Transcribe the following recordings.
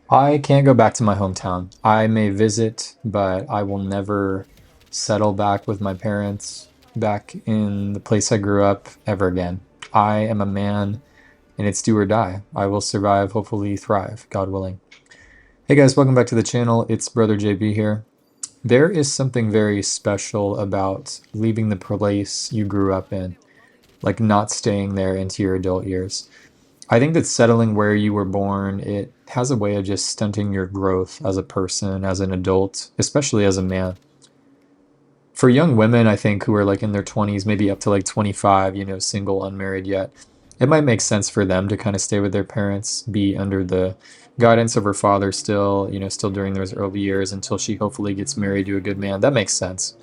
I can't go back to my hometown. I may visit, but I will never settle back with my parents back in the place I grew up ever again. I am a man and it's do or die. I will survive, hopefully thrive, God willing. Hey guys, welcome back to the channel. It's Brother JB here. There is something very special about leaving the place you grew up in, like not staying there into your adult years. I think that settling where you were born, it has a way of just stunting your growth as a person, as an adult, especially as a man. For young women, I think, who are like in their 20s, maybe up to like 25, single, unmarried yet, it might make sense for them to kind of stay with their parents, be under the guidance of her father still, still during those early years until she hopefully gets married to a good man. That makes sense.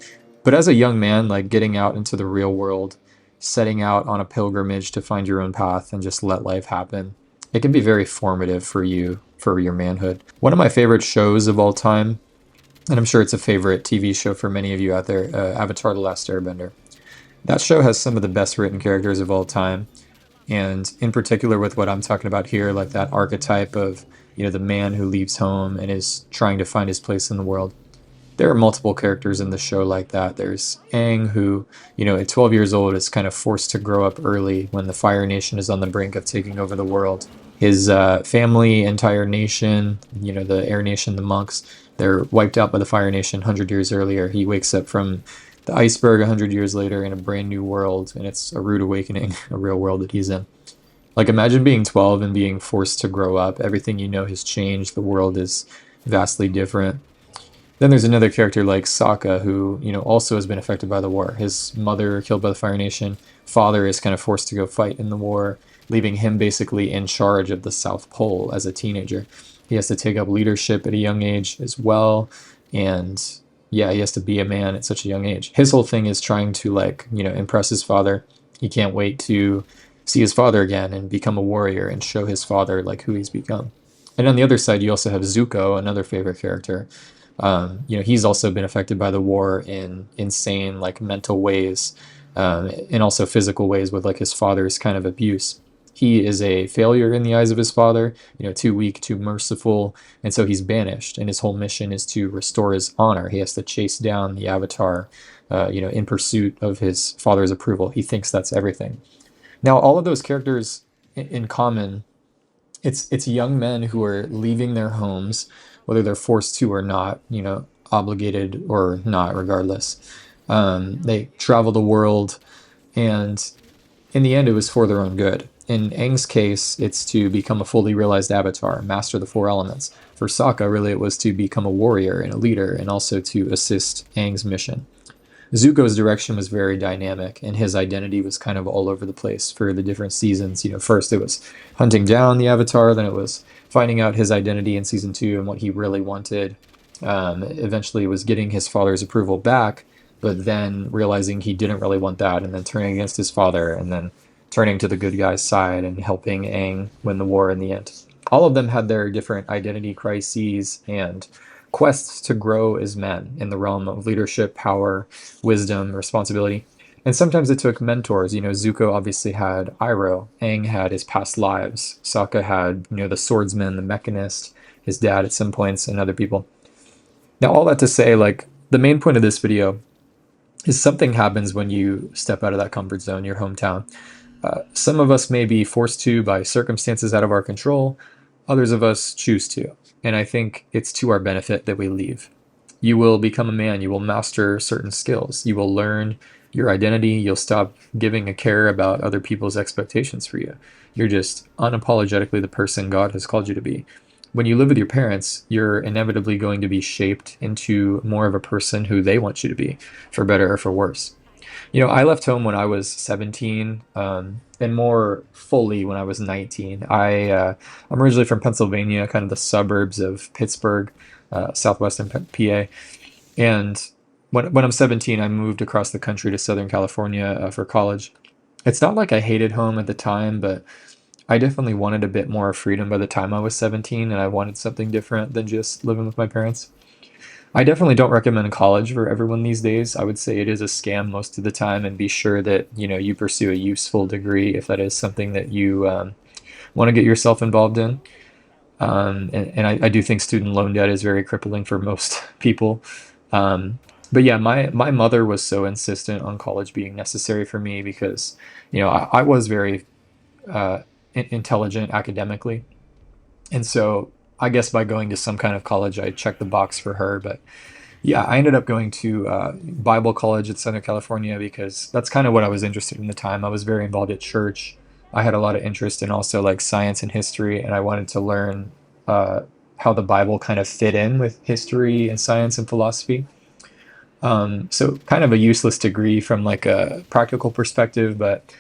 But as a young man, like getting out into the real world, setting out on a pilgrimage to find your own path and just let life happen, it can be very formative for you, for your manhood. One of my favorite shows of all time, and I'm sure it's a favorite TV show for many of you out there, Avatar: The Last Airbender. That show has some of the best written characters of all time, and in particular with what I'm talking about here, like that archetype of, the man who leaves home and is trying to find his place in the world. There are multiple characters in the show like that. There's Aang, who, at 12 years old, is kind of forced to grow up early when the Fire Nation is on the brink of taking over the world. His family, entire nation, the Air Nation, the monks, they're wiped out by the Fire Nation 100 years earlier. He wakes up from the iceberg 100 years later in a brand new world, and it's a rude awakening, a real world that he's in. Like, imagine being 12 and being forced to grow up. Everything you know has changed. The world is vastly different. Then there's another character like Sokka who, also has been affected by the war. His mother killed by the Fire Nation. Father is kind of forced to go fight in the war, leaving him basically in charge of the South Pole as a teenager. He has to take up leadership at a young age as well. And yeah, he has to be a man at such a young age. His whole thing is trying to, like, impress his father. He can't wait to see his father again and become a warrior and show his father like who he's become. And on the other side, you also have Zuko, another favorite character. He's also been affected by the war in insane, like, mental ways, and also physical ways with like his father's kind of abuse. He is a failure in the eyes of his father, too weak, too merciful, and so he's banished. And his whole mission is to restore his honor. He has to chase down the Avatar, in pursuit of his father's approval. He thinks that's everything. Now, all of those characters in common, it's young men who are leaving their homes, whether they're forced to or not, obligated or not, regardless. They travel the world, and in the end, it was for their own good. In Aang's case, it's to become a fully realized avatar, master the four elements. For Sokka, really, it was to become a warrior and a leader, and also to assist Aang's mission. Zuko's direction was very dynamic, and his identity was kind of all over the place for the different seasons. First it was hunting down the Avatar, then it was finding out his identity in season two and what he really wanted. Eventually, it was getting his father's approval back, but then realizing he didn't really want that, and then turning against his father, and then turning to the good guy's side and helping Aang win the war in the end. All of them had their different identity crises and quests to grow as men in the realm of leadership, power, wisdom, responsibility. And sometimes it took mentors. Zuko obviously had Iroh. Aang had his past lives. Sokka had, the swordsman, the mechanist, his dad at some points, and other people. Now, all that to say, like, the main point of this video is something happens when you step out of that comfort zone, your hometown. Some of us may be forced to by circumstances out of our control. Others of us choose to. And I think it's to our benefit that we leave. You will become a man. You will master certain skills. You will learn your identity. You'll stop giving a care about other people's expectations for you. You're just unapologetically the person God has called you to be. When you live with your parents, you're inevitably going to be shaped into more of a person who they want you to be, for better or for worse. I left home when I was 17, and more fully when I was 19. I'm originally from Pennsylvania, kind of the suburbs of Pittsburgh, southwestern PA. And when I'm 17, I moved across the country to Southern California for college. It's not like I hated home at the time, but I definitely wanted a bit more freedom by the time I was 17, and I wanted something different than just living with my parents. I definitely don't recommend college for everyone these days. I would say it is a scam most of the time, and be sure that you pursue a useful degree if that is something that you want to get yourself involved in. And I do think student loan debt is very crippling for most people. Um, but yeah, my mother was so insistent on college being necessary for me because, I was very uh, intelligent academically. And so I guess by going to some kind of college, I checked the box for her. But yeah, I ended up going to Bible college at Southern California because that's kind of what I was interested in at the time. I was very involved at church. I had a lot of interest in also like science and history, and I wanted to learn uh, how the Bible kind of fit in with history and science and philosophy. So kind of a useless degree from like a practical perspective, but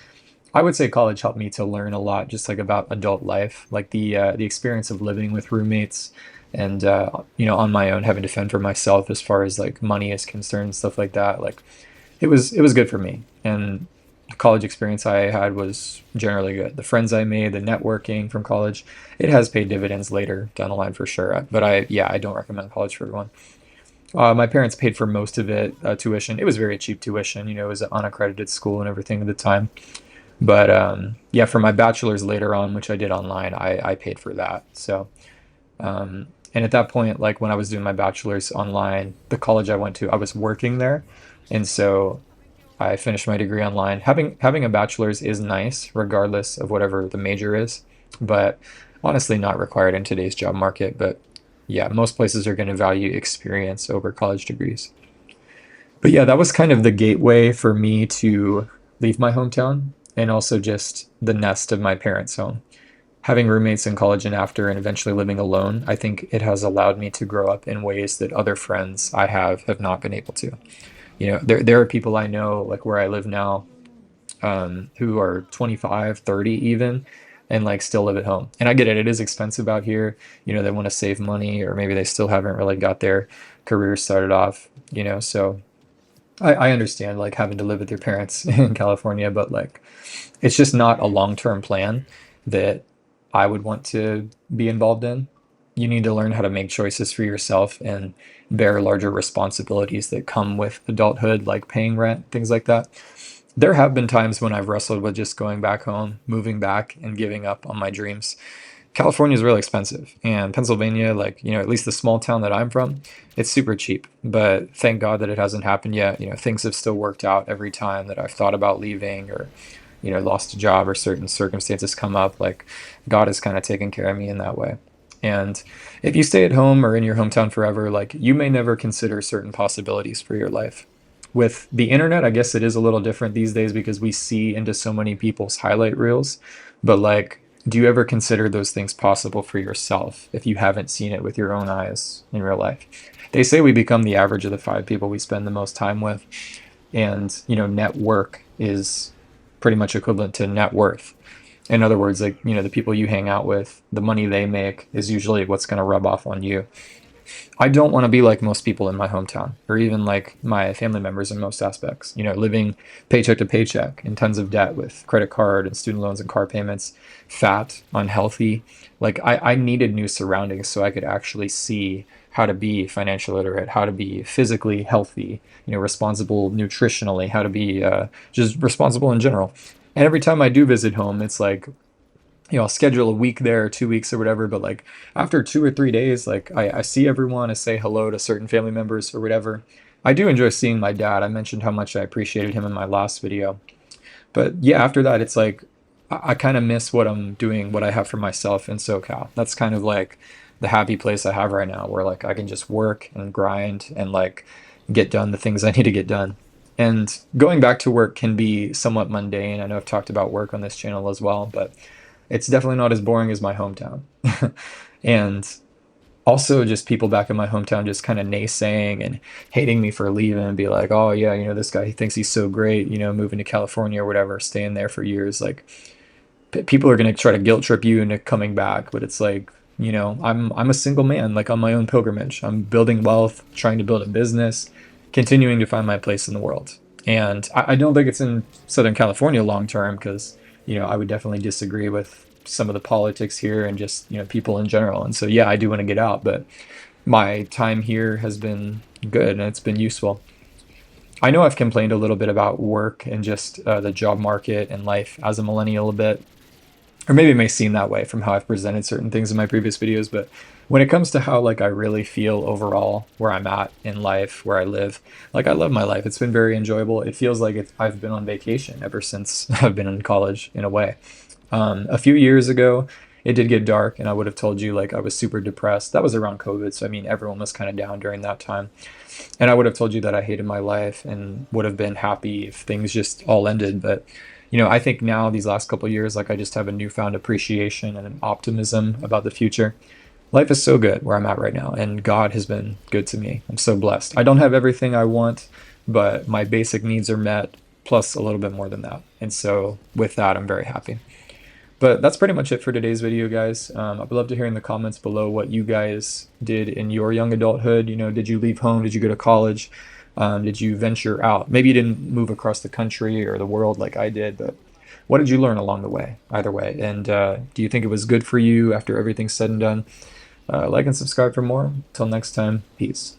I would say college helped me to learn a lot, just like about adult life, like the experience of living with roommates, and on my own, having to fend for myself as far as like money is concerned, stuff like that. Like it was good for me, and the college experience I had was generally good. The friends I made, the networking from college, it has paid dividends later down the line for sure. But I don't recommend college for everyone. My parents paid for most of it, tuition. It was very cheap tuition. It was an unaccredited school and everything at the time. But yeah, for my bachelor's later on, which I did online, I paid for that. So, and at that point, like when I was doing my bachelor's online, the college I went to, I was working there. And so I finished my degree online. Having a bachelor's is nice, regardless of whatever the major is, but honestly not required in today's job market. But yeah, most places are going to value experience over college degrees. But yeah, that was kind of the gateway for me to leave my hometown and also just the nest of my parents' home. Having roommates in college and after, and eventually living alone, I think it has allowed me to grow up in ways that other friends I have not been able to. There are people I know, like where I live now, who are 25, 30 even, and like still live at home. And I get it, it is expensive out here. They want to save money, or maybe they still haven't really got their career started off, so I understand like having to live with your parents in California, but like it's just not a long-term plan that I would want to be involved in. You need to learn how to make choices for yourself and bear larger responsibilities that come with adulthood, like paying rent, things like that. There have been times when I've wrestled with just going back home, moving back, and giving up on my dreams. California is really expensive, and Pennsylvania, like, at least the small town that I'm from, it's super cheap. But thank God that it hasn't happened yet. Things have still worked out every time that I've thought about leaving, or lost a job, or certain circumstances come up. Like, God has kind of taken care of me in that way. And if you stay at home or in your hometown forever, like, you may never consider certain possibilities for your life. With the internet, I guess it is a little different these days because we see into so many people's highlight reels. But like, do you ever consider those things possible for yourself if you haven't seen it with your own eyes in real life? They say we become the average of the five people we spend the most time with. And, net work is pretty much equivalent to net worth. In other words, like, the people you hang out with, the money they make is usually what's going to rub off on you. I don't want to be like most people in my hometown, or even like my family members in most aspects, living paycheck to paycheck in tons of debt with credit card and student loans and car payments, fat, unhealthy. Like, I needed new surroundings so I could actually see how to be financially literate, how to be physically healthy, responsible nutritionally, how to be just responsible in general. And every time I do visit home, it's like, I'll schedule a week there or 2 weeks or whatever, but like after 2 or 3 days, like I see everyone, I say hello to certain family members or whatever. I do enjoy seeing my dad. I mentioned how much I appreciated him in my last video. But yeah, after that, it's like I kind of miss what I'm doing, what I have for myself in SoCal. That's kind of like the happy place I have right now, where like I can just work and grind and like get done the things I need to get done. And going back to work can be somewhat mundane. I know I've talked about work on this channel as well, but it's definitely not as boring as my hometown. And also just people back in my hometown just kind of naysaying and hating me for leaving and be like, oh yeah, this guy, he thinks he's so great, moving to California or whatever, staying there for years. Like, people are going to try to guilt trip you into coming back, but it's like, I'm a single man, like on my own pilgrimage. I'm building wealth, trying to build a business, continuing to find my place in the world. And I don't think it's in Southern California long term because, I would definitely disagree with some of the politics here and just, people in general. And so, yeah, I do want to get out, but my time here has been good and it's been useful. I know I've complained a little bit about work and just the job market and life as a millennial a bit. or maybe it may seem that way from how I've presented certain things in my previous videos, but when it comes to how like I really feel overall where I'm at in life, where I live, like I love my life. It's been very enjoyable. It feels like I've been on vacation ever since I've been in college in a way. A few years ago, it did get dark, and I would have told you like I was super depressed. That was around COVID, so I mean everyone was kind of down during that time. And I would have told you that I hated my life and would have been happy if things just all ended. But I think now these last couple of years, like I just have a newfound appreciation and an optimism about the future. Life is so good where I'm at right now, and God has been good to me. I'm so blessed. I don't have everything I want, but my basic needs are met, plus a little bit more than that. And so with that, I'm very happy. But that's pretty much it for today's video, guys. I'd love to hear in the comments below what you guys did in your young adulthood. Did you leave home? Did you go to college? Did you venture out? Maybe you didn't move across the country or the world like I did, but what did you learn along the way, either way? And do you think it was good for you after everything's said and done? Like and subscribe for more. Till next time, peace.